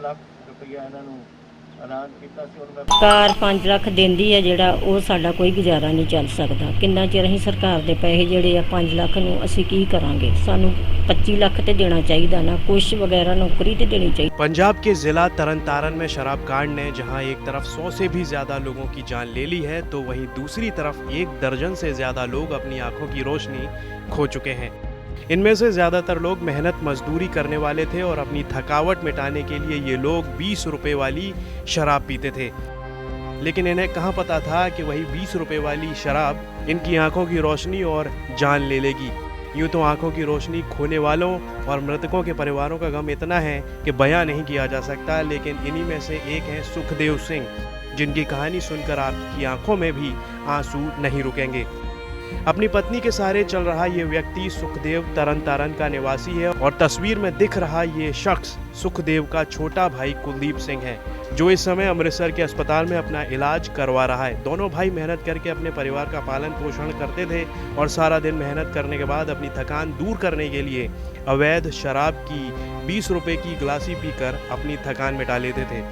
ਲੱਖ ਰੁਪਈਆ ਇਹਨਾਂ ਨੂੰ ਐਲਾਨ ਕੀਤਾ ਸੀ। ਹੁਣ ਮੈਂ ਸਰਕਾਰ 5 ਲੱਖ ਦਿੰਦੀ ਹੈ ਜਿਹੜਾ ਉਹ ਸਾਡਾ ਕੋਈ ਗੁਜ਼ਾਰਾ ਨਹੀਂ ਚੱਲ ਸਕਦਾ। ਕਿੰਨਾ ਚਿਰ ਅਸੀਂ ਸਰਕਾਰ ਦੇ ਪੈਸੇ ਜਿਹੜੇ ਆ 5 ਲੱਖ ਨੂੰ ਅਸੀਂ ਕੀ ਕਰਾਂਗੇ। ਸਾਨੂੰ 25 ਲੱਖ ਤੇ देना चाहिए ना, कुछ वगैरह नौकरी तो देनी चाहिए। पंजाब के जिला तरन में शराब कांड ने जहां एक तरफ 100 से भी ज्यादा लोगों की जान ले ली है, तो वहीं दूसरी तरफ 1 दर्जन से ज्यादा लोग अपनी आंखों की रोशनी खो चुके हैं। इनमें से ज्यादातर लोग मेहनत मजदूरी करने वाले थे और अपनी थकावट मिटाने के लिए ये लोग 20 रुपए वाली शराब पीते थे, लेकिन इन्हें कहाँ पता था कि वही 20 रुपए वाली शराब इनकी आंखों की रोशनी और जान ले लेगी। यूँ तो आंखों की रोशनी खोने वालों और मृतकों के परिवारों का गम इतना है कि बयां नहीं किया जा सकता, लेकिन इन्हीं में से एक हैं सुखदेव सिंह, जिनकी कहानी सुनकर आपकी आंखों में भी आंसू नहीं रुकेंगे। अपनी पत्नी के सहारे चल रहा ये व्यक्ति सुखदेव तरन का निवासी है और तस्वीर में दिख रहा ये शख्स सुखदेव का छोटा भाई कुलदीप सिंह है, जो इस समय अमृतसर के अस्पताल में अपना इलाज करवा रहा है। दोनों भाई मेहनत करके अपने परिवार का पालन पोषण करते थे और सारा दिन मेहनत करने के बाद अपनी थकान दूर करने के लिए अवैध शराब की 20 रुपए की गिलासी पीकर अपनी थकान मिटा लेते थे,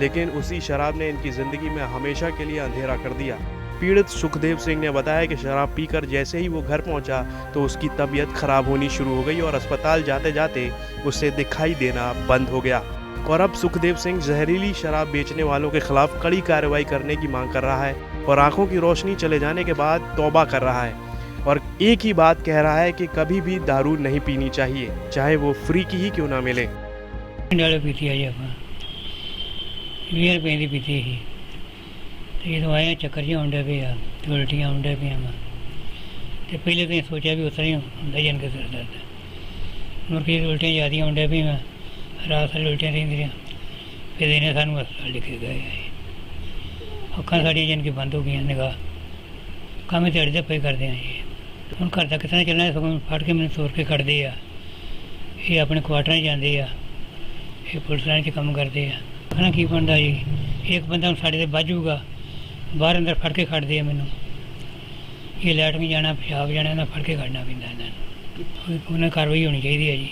लेकिन उसी शराब ने इनकी ज़िंदगी में हमेशा के लिए अंधेरा कर दिया। पीड़ित सुखदेव सिंह ने बताया कि शराब पीकर जैसे ही वो घर पहुंचा तो उसकी तबीयत खराब होनी शुरू हो गई और अस्पताल जाते जाते उसे दिखाई देना बंद हो गया। और अब सुखदेव सिंह जहरीली शराब बेचने वालों के खिलाफ कड़ी कार्रवाई करने की मांग कर रहा है और आंखों की रोशनी चले जाने के बाद तौबा कर रहा है और एक ही बात कह रहा है कि कभी भी दारू नहीं पीनी चाहिए, चाहे वो फ्री की ही क्यों ना मिले। पीती है 20 रुपए की पीती ही जो आए चक्कर जो आंडे पे उल्टियाँ आंडे पे तो पहले तो सोचा भी उतना ही होंगे जन के सिर दर्द, मुड़ के उल्टियाँ ज़्यादा आंडे पे रात सारी उल्टियाँ रही, फिर इन्हें सानू अस्पताल लिखे गए। अखा साड़ियाँ जन की बंद हो गई, निगाह काम ही दिहाड़ी दफे करते हैं। हम घर तक कितना चलना सगों फट के मैंने तोड़ के कटते हैं, ये अपने क्वार्टर जाते हैं, ये पुलिस लाइन काम करते हैं। आखना की बनता जी, एक बंदा साढ़े से बजूगा बाहर अंदर फट के खड़ते हैं, मैनू ये लैट में जाना पेशाब जाना उन्हें फट के खड़ना पैंदा, इन्होंने उन्हें कार्रवाई होनी चाहिए है जी।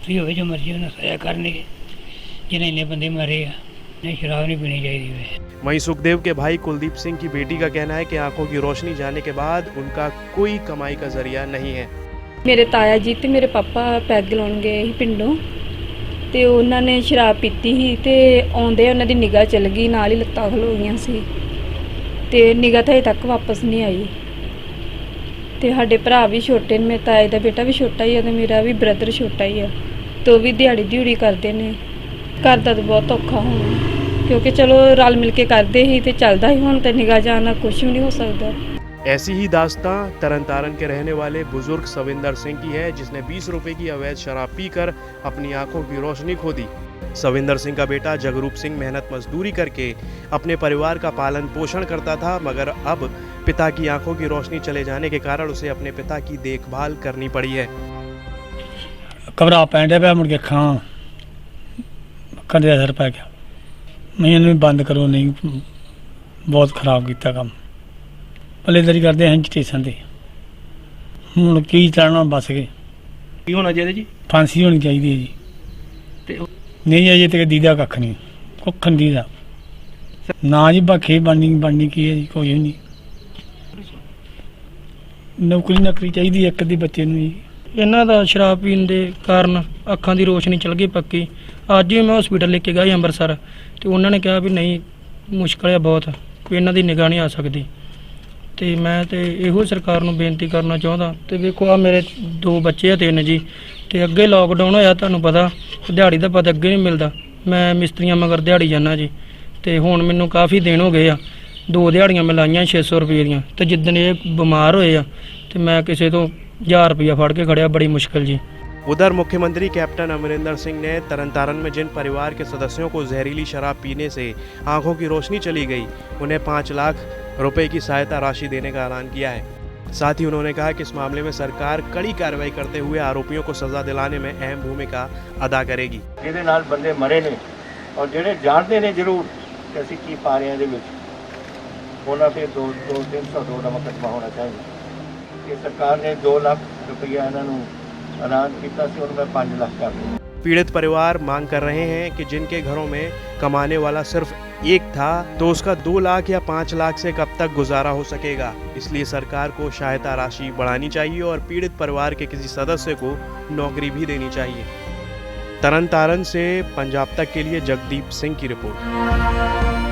फ्री हो जो मर्जी उन्हें सजा करने, जिन्हें इन्ने बंदे मरे आ, नहीं शराब नहीं पीनी चाहिए। वहीं सुखदेव के भाई कुलदीप सिंह की बेटी का कहना है कि आंखों की रोशनी जाने के बाद उनका कोई कमाई का जरिया नहीं है। मेरे ताया जी ते मेरे पापा पैग लाउण गए ही पिंडों ते उन्होंने शराब पीती ही ते आउंदे उन्हां दी निगाह चल गई, नाल ही लत्तां खलो गईयां सी ते निगाह तो अजे तक वापस नहीं आई। तो साडे भरा भी छोटे ने, मेरे ताए का बेटा भी छोटा ही है, तो मेरा भी ब्रदर छोटा ही है, तो भी दिहाड़ी दिहूड़ी करते हैं। घर का तो बहुत औखा होना, क्योंकि चलो रल मिल के करते ही तो चलता ही, हुण तो निगाह जाना कुछ भी नहीं हो सकता। ऐसी ही दास्तां तरन के रहने वाले बुजुर्ग सविंदर सिंह की है, जिसने 20 रुपए की अवैध शराब पीकर अपनी आंखों की रोशनी खो दी। सविंदर सिंह का बेटा जगरूप सिंह मेहनत मजदूरी करके अपने परिवार का पालन पोषण करता था, मगर अब पिता की आंखों की रोशनी चले जाने के कारण उसे अपने पिता की देखभाल करनी पड़ी है। घबरा पैंडे पे मुड़ के खां कर असर पै गया, मैं इन्हें बंद करो, नहीं बहुत खराब किया काम। पलेदरी करते हैं स्टेशन से, हूँ की चढ़ना बस गए। की होना चाहिए जी? फांसी होनी चाहिए जी। नहीं अजे तक दीदा कख नहीं, कुख नहीं दीदा ना जी। बाकी बननी की है जी, कोई नहीं। नौकरी नकरी चाहिए एक दी बच्चे नूं जी। इन्हां दा शराब पीण दे कारण अखां दी रोशनी चल गई पक्की। अज ही मैं हॉस्पिटल लेके गया अंमृतसर, तो उन्होंने कहा भी नहीं मुश्किल है बहुत, कोई इन्हां दी निगाह नहीं आ सकती। तो मैं तो इहो सरकार नूं बेनती करना चाहता। तो वेखो आ मेरे 2 बच्चे है 3 जी, तो अगे लॉकडाउन होया, तुहानूं पता दिहाड़ी दा पता अगे नहीं मिलता। मैं मिस्त्रियां मगर दिहाड़ी जाना जी, तो हुण मैनूं काफ़ी दिन हो गए आ, 2 दिहाड़ियां मैं लाइयां 600 रुपये दियां। तो जिद्दन ये बीमार होए आ, तो मैं किसी तो 1000 रुपया फड़ के खड़िया, बड़ी मुश्किल जी। उधर मुख्यमंत्री कैप्टन अमरिंदर सिंह ने तरन में जिन परिवार के सदस्यों को जहरीली शराब पीने से आंखों की रोशनी चली गई, उन्हें 5 लाख रुपए की सहायता राशि देने का ऐलान किया है। साथ ही उन्होंने कहा कि इस मामले में सरकार कड़ी कार्रवाई करते हुए आरोपियों को सजा दिलाने में अहम भूमिका अदा करेगी। ਇਹਦੇ ਨਾਲ ਬੰਦੇ ਮਰੇ ਨੇ ਔਰ ਜਿਹੜੇ ਜਾਣਦੇ ਨੇ ਜ਼ਰੂਰ ਕਿ ਅਸੀਂ ਕੀ ਪਾ ਰਹੇ ਹਾਂ ਇਹਦੇ ਵਿੱਚ, ਉਹਨਾਂ ਤੇ 302 ਦਾ ਮੁਕੱਦਮਾ ਹੋਣਾ ਚਾਹੀਦਾ। ਇਹ ਸਰਕਾਰ ਨੇ 2 ਲੱਖ ਰੁਪਈਆ ਇਹਨਾਂ ਨੂੰ ਐਲਾਨ ਕੀਤਾ ਸੀ, ਹੁਣ ਮੈਂ 5 ਲੱਖ ਕਰ ਦਿੱਤਾ। पीड़ित परिवार मांग कर रहे हैं कि जिनके घरों में कमाने वाला सिर्फ एक था तो उसका 2 लाख या 5 लाख से कब तक गुजारा हो सकेगा। इसलिए सरकार को सहायता राशि बढ़ानी चाहिए और पीड़ित परिवार के किसी सदस्य को नौकरी भी देनी चाहिए। तरन तारण से पंजाब तक के लिए जगदीप सिंह की रिपोर्ट।